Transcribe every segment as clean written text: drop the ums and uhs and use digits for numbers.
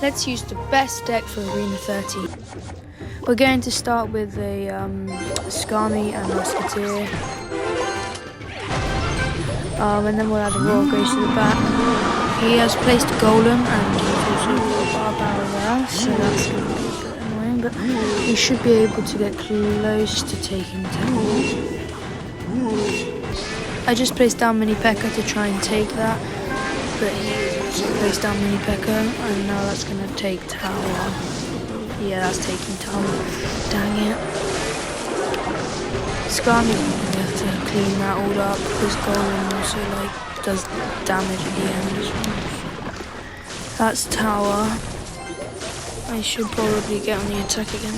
Let's use the best deck for Arena 30. We're going to start with a Skami and Musketeer. And then we'll add a Royal Ghost to the back. He has placed a Golem and he's also got a Barbara there, so that's going to be a bit annoying, but we should be able to get close to taking tower. I just placed down Mini P.E.K.K.A to try and take that, but he also placed down Mini P.E.K.K.A, and now that's going to take tower. Yeah, that's taking tower. Dang it. Skami, we have to clean that all up because Golem also does damage at the end as well. That's tower. I should probably get on the attack again.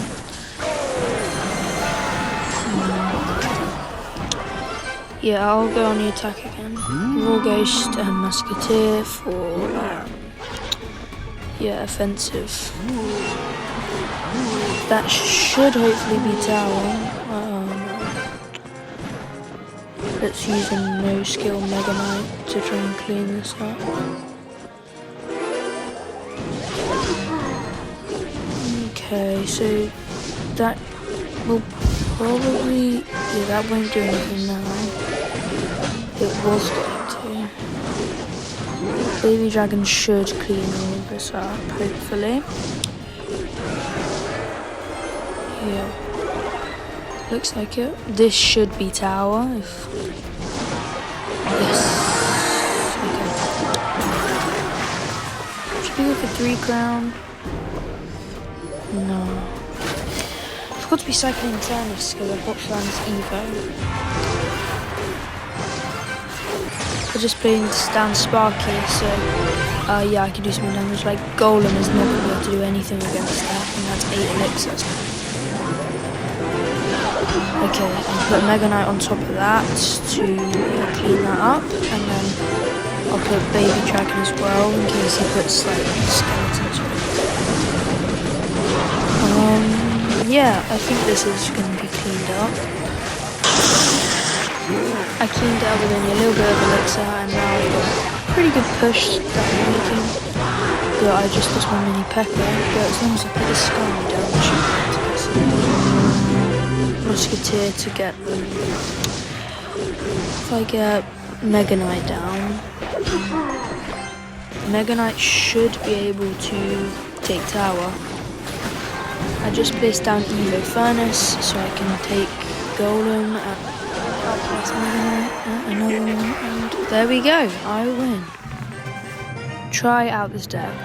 Yeah, I'll go on the attack again. Royal Ghost and Musketeer for offensive. That should hopefully be tower. Let's use a no skill Mega Knight to try and clean this up. Okay, so that will probably, that won't do anything now. It was going to. Baby Dragon should clean all of this up, hopefully. Yeah. Looks like it. This should be tower. Yes. Okay. Should we go for 3 crown? No. I've got to be cycling Turnus because I've watched Land's Evo. I just playing down Sparky, so yeah, I can do some damage. Like Golem is not going to be able to do anything against that, and that's 8 elixirs. Okay, I'll put Mega Knight on top of that to clean that up, and then I'll put Baby Dragon as well in case he puts skeletons on. Yeah, I think this is going to be cleaned up. I cleaned it up with only a little bit of elixir, and now I've got a pretty good push that I'm making. But I just lost my Mini P.E.K.K.A, but as long as I put the Skami down, I should be able to get some Musketeer to get them. If I get Mega Knight down, Mega Knight should be able to take tower. I just placed down Evo Furnace so I can take Golem and place Mega Knight at another one, and there we go, I win. Try out this deck.